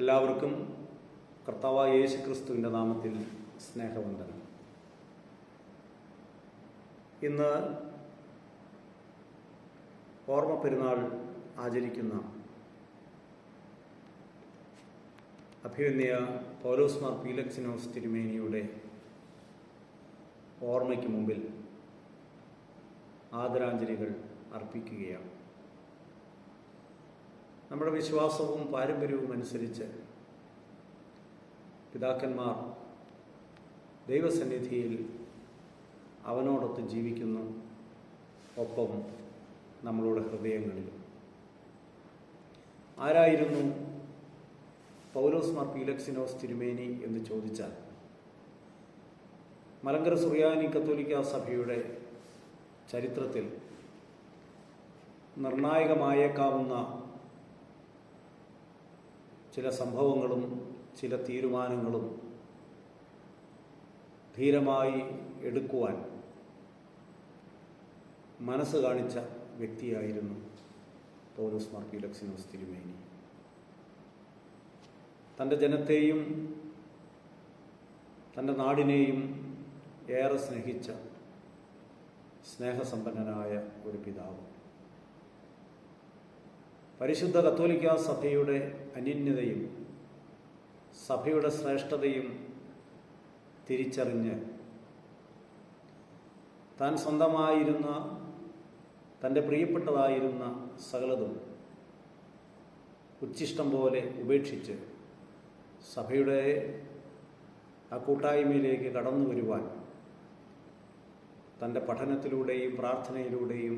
എല്ലാവർക്കും കർത്താവായ യേശുക്രിസ്തുവിൻ്റെ നാമത്തിൽ സ്നേഹവന്ദനം. ഇന്ന് ഓർമ്മ പെരുന്നാൾ ആചരിക്കുന്ന അഭിവന്യ പൗലോസ് മാർ പീലക്സിനോസ് തിരുമേനിയുടെ ഓർമ്മയ്ക്ക് മുമ്പിൽ ആദരാഞ്ജലികൾ അർപ്പിക്കുകയാണ്. നമ്മുടെ വിശ്വാസവും പാരമ്പര്യവും അനുസരിച്ച് പിതാക്കന്മാർ ദൈവസന്നിധിയിൽ അവനോടൊത്ത് ജീവിക്കുന്നു, ഒപ്പം നമ്മളുടെ ഹൃദയങ്ങളിലും. ആരായിരുന്നു പൗലോസ് മാർ പീലക്സിനോസ് തിരുമേനി എന്ന് ചോദിച്ചാൽ, മലങ്കര സുറിയാനി കത്തോലിക്ക സഭയുടെ ചരിത്രത്തിൽ നിർണായകമായേക്കാവുന്ന ചില സംഭവങ്ങളും ചില തീരുമാനങ്ങളും ധീരമായി എടുക്കുവാൻ മനസ്സ് കാണിച്ച വ്യക്തിയായിരുന്നു പൗലോസ് മാർ പീലക്സിനോസ് തിരുമേനി. തൻ്റെ ജനത്തെയും തൻ്റെ നാടിനെയും ഏറെ സ്നേഹിച്ച സ്നേഹസമ്പന്നനായ ഒരു പിതാവ്. പരിശുദ്ധ കത്തോലിക്ക സഭയുടെ അനന്യതയും സഭയുടെ ശ്രേഷ്ഠതയും തിരിച്ചറിഞ്ഞ് താൻ സ്വന്തമായിരുന്ന തൻ്റെ പ്രിയപ്പെട്ടതായിരുന്ന സകലതും ഉച്ഛിഷ്ടം പോലെ ഉപേക്ഷിച്ച് സഭയുടെ ആ കൂട്ടായ്മയിലേക്ക് കടന്നു വരുവാൻ തൻ്റെ പഠനത്തിലൂടെയും പ്രാർത്ഥനയിലൂടെയും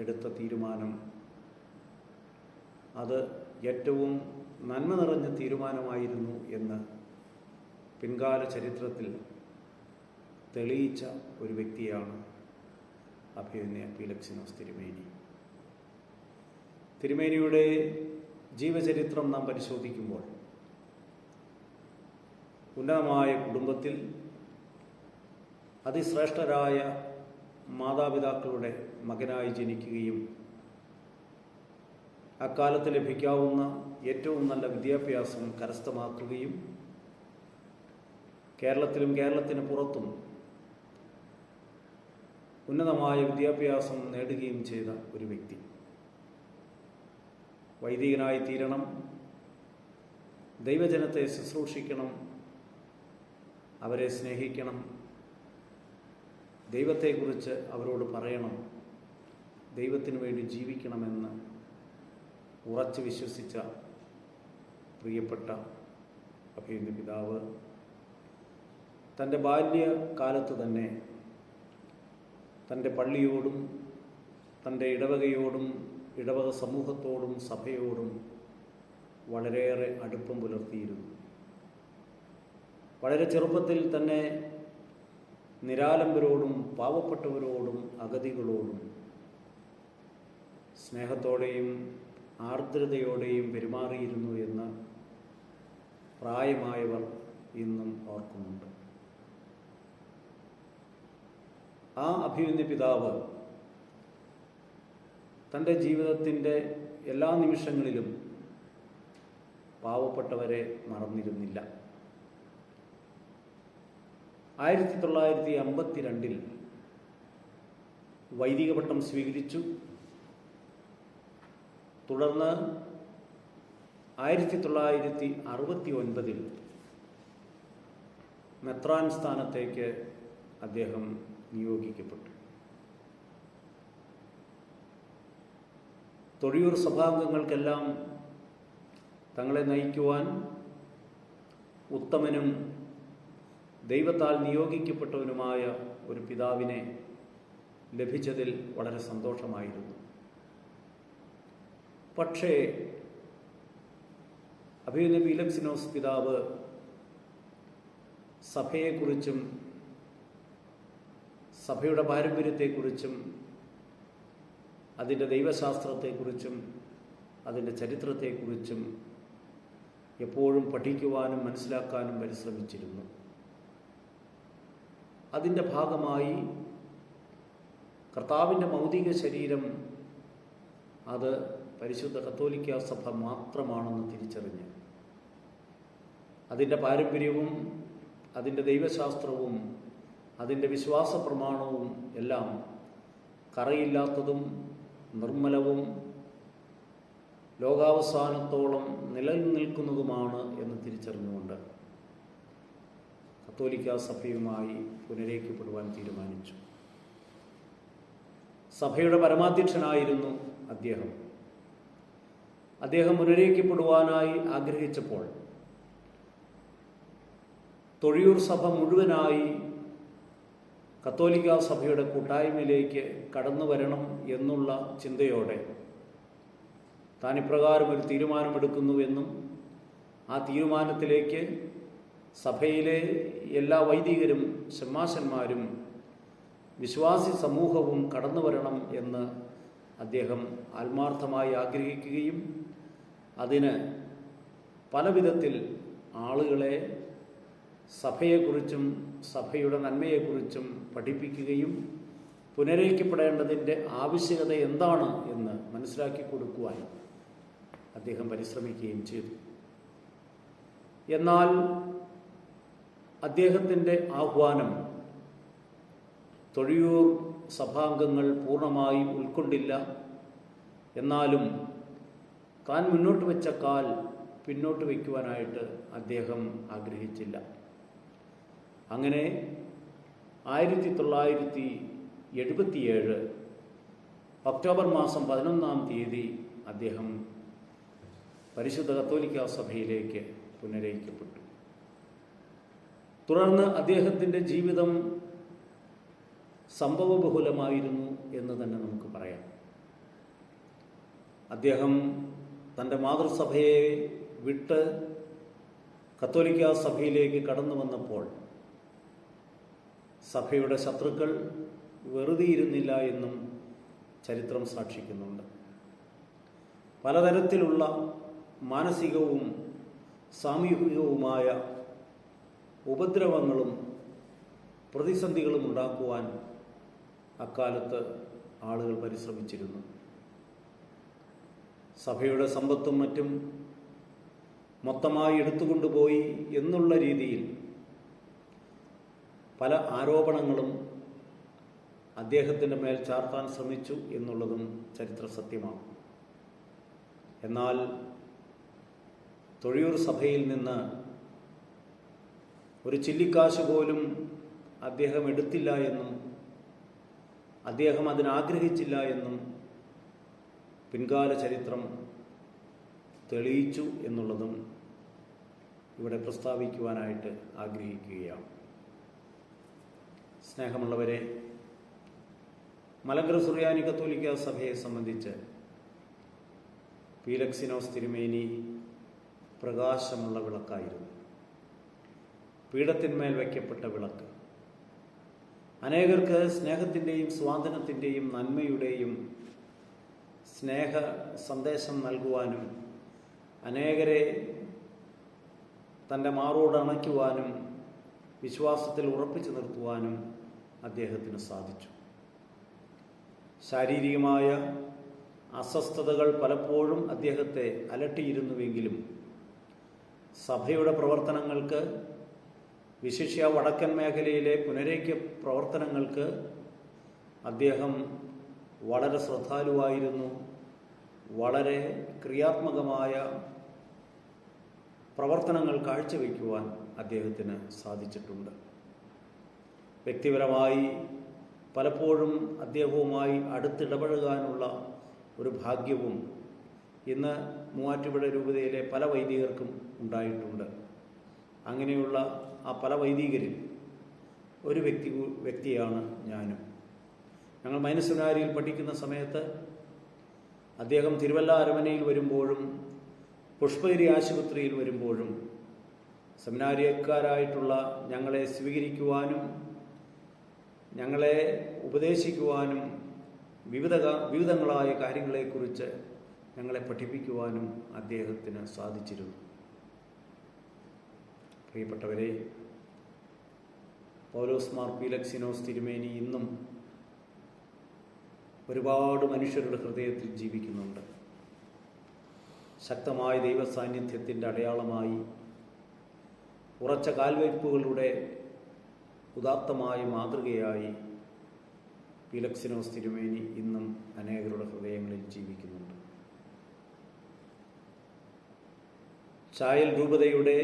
എടുത്ത തീരുമാനം, അത് ഏറ്റവും നന്മ നിറഞ്ഞ തീരുമാനമായിരുന്നു എന്ന് പിൻകാല ചരിത്രത്തിൽ തെളിയിച്ച ഒരു വ്യക്തിയാണ് അഭിവന്യ പീലക്സിനോസ് തിരുമേനി. തിരുമേനിയുടെ ജീവചരിത്രം നാം പരിശോധിക്കുമ്പോൾ, ഉന്നതമായ കുടുംബത്തിൽ അതിശ്രേഷ്ഠരായ മാതാപിതാക്കളുടെ മകനായി ജനിക്കുകയും അക്കാലത്ത് ലഭിക്കാവുന്ന ഏറ്റവും നല്ല വിദ്യാഭ്യാസം കരസ്ഥമാക്കുകയും കേരളത്തിലും കേരളത്തിന് പുറത്തും ഉന്നതമായ വിദ്യാഭ്യാസം നേടുകയും ചെയ്ത ഒരു വ്യക്തി. വൈദികനായി തീരണം, ദൈവജനത്തെ ശുശ്രൂഷിക്കണം, അവരെ സ്നേഹിക്കണം, ദൈവത്തെക്കുറിച്ച് അവരോട് പറയണം, ദൈവത്തിനു വേണ്ടി ജീവിക്കണമെന്ന് ഉറച്ചു വിശ്വസിച്ച പ്രിയപ്പെട്ട അഭിവന്യ പിതാവ് തൻ്റെ ബാല്യകാലത്ത് തന്നെ തൻ്റെ പള്ളിയോടും തൻ്റെ ഇടവകയോടും ഇടവക സമൂഹത്തോടും സഭയോടും വളരെയേറെ അടുപ്പം പുലർത്തിയിരുന്നു. വളരെ ചെറുപ്പത്തിൽ തന്നെ നിരാലംബരോടും പാവപ്പെട്ടവരോടും അഗതികളോടും സ്നേഹത്തോടെയും ആർദ്രതയോടെയും പെരുമാറിയിരുന്നു എന്ന് പ്രായമായവർ ഇന്നും ഓർക്കുന്നുണ്ട്. ആ അഭിവന്യ പിതാവ് തൻ്റെ ജീവിതത്തിൻ്റെ എല്ലാ നിമിഷങ്ങളിലും പാവപ്പെട്ടവരെ മറന്നിരുന്നില്ല. 1952 വൈദിക പട്ടം സ്വീകരിച്ചു. തുടർന്ന് 1969 മെത്രാൻ സ്ഥാനത്തേക്ക് അദ്ദേഹം നിയോഗിക്കപ്പെട്ടു. തൊഴിയൂർ സഭാംഗങ്ങൾക്കെല്ലാം തങ്ങളെ നയിക്കുവാൻ ഉത്തമനും ദൈവത്താൽ നിയോഗിക്കപ്പെട്ടവനുമായ ഒരു പിതാവിനെ ലഭിച്ചതിൽ വളരെ സന്തോഷമായിരുന്നു. പക്ഷേ അഭിവന്യ പീലക്സിനോസ് പിതാവ് സഭയെക്കുറിച്ചും സഭയുടെ പാരമ്പര്യത്തെക്കുറിച്ചും അതിൻ്റെ ദൈവശാസ്ത്രത്തെക്കുറിച്ചും അതിൻ്റെ ചരിത്രത്തെക്കുറിച്ചും എപ്പോഴും പഠിക്കുവാനും മനസ്സിലാക്കാനും പരിശ്രമിച്ചിരുന്നു. അതിൻ്റെ ഭാഗമായി കർത്താവിൻ്റെ ഭൗതിക ശരീരം അത് പരിശുദ്ധ കത്തോലിക്ക സഭ മാത്രമാണെന്ന് തിരിച്ചറിഞ്ഞ് അതിൻ്റെ പാരമ്പര്യവും അതിൻ്റെ ദൈവശാസ്ത്രവും അതിൻ്റെ വിശ്വാസ പ്രമാണവും എല്ലാം കറയില്ലാത്തതും നിർമ്മലവും ലോകാവസാനത്തോളം നിലനിൽക്കുന്നതുമാണ് എന്ന് തിരിച്ചറിഞ്ഞുകൊണ്ട് കത്തോലിക്കാ സഭയുമായി പുനരേക്കപ്പെടുവാൻ തീരുമാനിച്ചു. സഭയുടെ പരമാധ്യക്ഷനായിരുന്നു അദ്ദേഹം പുനരേക്കപ്പെടുവാനായി ആഗ്രഹിച്ചപ്പോൾ തൊഴിയൂർ സഭ മുഴുവനായി കത്തോലിക്കാ സഭയുടെ കൂട്ടായ്മയിലേക്ക് കടന്നു വരണം എന്നുള്ള ചിന്തയോടെ താൻ ഇപ്രകാരം ഒരു തീരുമാനമെടുക്കുന്നുവെന്നും ആ തീരുമാനത്തിലേക്ക് സഭയിലെ എല്ലാ വൈദികരും ശമ്മാശന്മാരും വിശ്വാസി സമൂഹവും കടന്നു വരണം എന്ന് അദ്ദേഹം ആത്മാർത്ഥമായി ആഗ്രഹിക്കുകയും അതിന് പല വിധത്തിൽ ആളുകളെ സഭയെക്കുറിച്ചും സഭയുടെ നന്മയെക്കുറിച്ചും പഠിപ്പിക്കുകയും പുനരേക്കപ്പെടേണ്ടതിൻ്റെ ആവശ്യകത എന്താണ് എന്ന് മനസ്സിലാക്കി കൊടുക്കുവാൻ അദ്ദേഹം പരിശ്രമിക്കുകയും ചെയ്തു. എന്നാൽ അദ്ദേഹത്തിൻ്റെ ആഹ്വാനം തൊഴിയൂർ സഭാംഗങ്ങൾ പൂർണ്ണമായി ഉൾക്കൊണ്ടില്ല. എന്നാലും താൻ മുന്നോട്ട് വെച്ച കാൽ പിന്നോട്ട് വയ്ക്കുവാനായിട്ട് അദ്ദേഹം ആഗ്രഹിച്ചില്ല. അങ്ങനെ 1977 ഒക്ടോബർ മാസം 11-ാം തീയതി അദ്ദേഹം പരിശുദ്ധ കത്തോലിക്കാ സഭയിലേക്ക് പുനരേക്കപ്പെട്ടു. തുടർന്ന് അദ്ദേഹത്തിൻ്റെ ജീവിതം സംഭവബഹുലമായിരുന്നു എന്ന് തന്നെ നമുക്ക് പറയാം. അദ്ദേഹം തൻ്റെ മാതൃസഭയെ വിട്ട് കത്തോലിക്കാ സഭയിലേക്ക് കടന്നു വന്നപ്പോൾ സഭയുടെ ശത്രുക്കൾ വെറുതെ ഇരുന്നില്ല എന്നും ചരിത്രം സാക്ഷിക്കുന്നുണ്ട്. പലതരത്തിലുള്ള മാനസികവും സാമൂഹികവുമായ ഉപദ്രവങ്ങളും പ്രതിസന്ധികളും ഉണ്ടാക്കുവാൻ അക്കാലത്ത് ആളുകൾ പരിശ്രമിച്ചിരുന്നു. സഭയുടെ സമ്പത്തും മറ്റും മൊത്തമായി എടുത്തുകൊണ്ടുപോയി എന്നുള്ള രീതിയിൽ പല ആരോപണങ്ങളും അദ്ദേഹത്തിൻ്റെ മേൽ ചാർത്താൻ ശ്രമിച്ചു എന്നുള്ളതും ചരിത്ര സത്യമാണ്. എന്നാൽ തൊഴിയൂർ സഭയിൽ നിന്ന് ഒരു ചില്ലിക്കാശ് പോലും അദ്ദേഹം എടുത്തില്ല എന്നും അദ്ദേഹം അതിനാഗ്രഹിച്ചില്ല എന്നും പിൻകാല ചരിത്രം തെളിയിച്ചു എന്നുള്ളതും ഇവിടെ പ്രസ്താവിക്കുവാനായിട്ട് ആഗ്രഹിക്കുകയാണ്. സ്നേഹമുള്ളവരെ, മലങ്കര സുറിയാനി കത്തോലിക്കാ സഭയെ സംബന്ധിച്ച് പീലക്സിനോസ് തിരുമേനി പ്രകാശമുള്ള വിളക്കായിരുന്നു. പീഠത്തിന്മേൽ വയ്ക്കപ്പെട്ട വിളക്ക് അനേകർക്ക് സ്നേഹത്തിൻ്റെയും സ്വാതന്ത്ര്യത്തിൻ്റെയും നന്മയുടെയും സ്നേഹ സന്ദേശം നൽകുവാനും അനേകരെ തൻ്റെ മാറോട് അണയ്ക്കുവാനും വിശ്വാസത്തിൽ ഉറപ്പിച്ചു നിർത്തുവാനും അദ്ദേഹത്തിന് സാധിച്ചു. ശാരീരികമായ അസ്വസ്ഥതകൾ പലപ്പോഴും അദ്ദേഹത്തെ അലട്ടിയിരുന്നുവെങ്കിലും സഭയുടെ പ്രവർത്തനങ്ങൾക്ക്, വിശിഷ്യ വടക്കൻ മേഖലയിലെ പുനരേക്യ പ്രവർത്തനങ്ങൾക്ക് അദ്ദേഹം വളരെ ശ്രദ്ധാലുവായിരുന്നു. വളരെ ക്രിയാത്മകമായ പ്രവർത്തനങ്ങൾ കാഴ്ചവെക്കുവാൻ അദ്ദേഹത്തിന് സാധിച്ചിട്ടുണ്ട്. വ്യക്തിപരമായി പലപ്പോഴും അദ്ദേഹവുമായി അടുത്തിടപഴകാനുള്ള ഒരു ഭാഗ്യവും ഇന്ന് മൂവാറ്റുപുഴ രൂപതയിലെ പല വൈദികർക്കും ഉണ്ടായിട്ടുണ്ട്. അങ്ങനെയുള്ള ആ പല വൈദികരിൽ ഒരു വ്യക്തിയാണ് ഞാനും. ഞങ്ങൾ മൈനസ് പഠിക്കുന്ന സമയത്ത് അദ്ദേഹം തിരുവല്ല അരമനയിൽ വരുമ്പോഴും പുഷ്പഗിരി ആശുപത്രിയിൽ വരുമ്പോഴും സെമിനാരിക്കാരായിട്ടുള്ള ഞങ്ങളെ സ്വീകരിക്കുവാനും ഞങ്ങളെ ഉപദേശിക്കുവാനും വിവിധങ്ങളായ കാര്യങ്ങളെക്കുറിച്ച് ഞങ്ങളെ പഠിപ്പിക്കുവാനും അദ്ദേഹത്തിന് സാധിച്ചിരുന്നു. പ്രിയപ്പെട്ടവരെ, പൗലോസ് മാർ പീലക്സിനോസ് തിരുമേനി ഇന്നും ഒരുപാട് മനുഷ്യരുടെ ഹൃദയത്തിൽ ജീവിക്കുന്നുണ്ട്. ശക്തമായ ദൈവസാന്നിധ്യത്തിൻ്റെ അടയാളമായി ഉറച്ച കാൽവയ്പ്പുകളുടെ ഉദാത്തമായ മാതൃകയായി പീലക്സിനോസ് തിരുമേനി ഇന്നും അനേകരുടെ ഹൃദയങ്ങളിൽ ജീവിക്കുന്നുണ്ട്. ചായൽ രൂപതയുടെ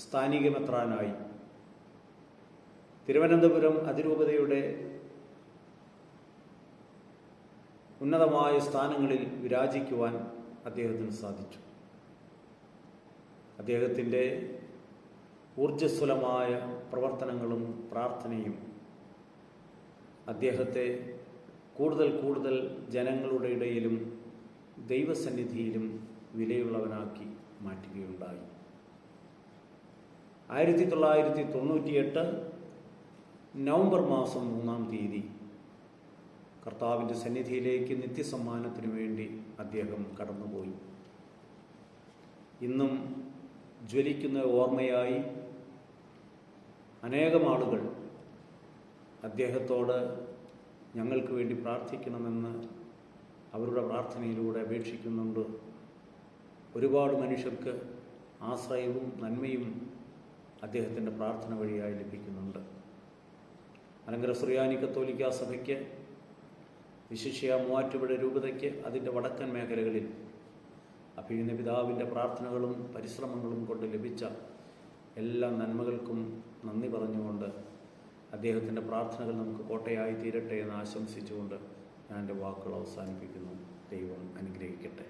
സ്ഥാനിക മെത്രാനായി തിരുവനന്തപുരം അതിരൂപതയുടെ ഉന്നതമായ സ്ഥാനങ്ങളിൽ വിരാജിക്കുവാൻ അദ്ദേഹത്തിന് സാധിച്ചു. അദ്ദേഹത്തിൻ്റെ ഊർജ്ജസ്വലമായ പ്രവർത്തനങ്ങളും പ്രാർത്ഥനയും അദ്ദേഹത്തെ കൂടുതൽ ജനങ്ങളുടെ ഇടയിലും ദൈവസന്നിധിയിലും വിലയുള്ളവനാക്കി മാറ്റുകയുണ്ടായി. 1998 നവംബർ മാസം 3-ാം തീയതി കർത്താവിൻ്റെ സന്നിധിയിലേക്ക് നിത്യസമ്മാനത്തിനു വേണ്ടി അദ്ദേഹം കടന്നുപോയി. ഇന്നും ജ്വലിക്കുന്ന ഓർമ്മയായി അനേകം ആളുകൾ അദ്ദേഹത്തോട് ഞങ്ങൾക്ക് വേണ്ടി പ്രാർത്ഥിക്കണമെന്ന് അവരുടെ പ്രാർത്ഥനയിലൂടെ അപേക്ഷിക്കുന്നുണ്ട്. ഒരുപാട് മനുഷ്യർക്ക് ആശ്രയവും നന്മയും അദ്ദേഹത്തിൻ്റെ പ്രാർത്ഥന വഴിയായി ലഭിക്കുന്നുണ്ട്. മലങ്കര സുറിയാനി കത്തോലിക്കാ സഭയ്ക്ക്, വിശിഷ്യ മൂവാറ്റുപുഴ രൂപതയ്ക്ക് അതിൻ്റെ വടക്കൻ മേഖലകളിൽ അഭിനന്ദ പിതാവിൻ്റെ പ്രാർത്ഥനകളും പരിശ്രമങ്ങളും കൊണ്ട് ലഭിച്ച എല്ലാ നന്മകൾക്കും നന്ദി പറഞ്ഞുകൊണ്ട് അദ്ദേഹത്തിൻ്റെ പ്രാർത്ഥനകൾ നമുക്ക് കോട്ടയായി തീരട്ടെ എന്ന് ആശംസിച്ചുകൊണ്ട് ഞാൻ എൻ്റെ വാക്കുകൾ അവസാനിപ്പിക്കുന്നു. ദൈവം അനുഗ്രഹിക്കട്ടെ.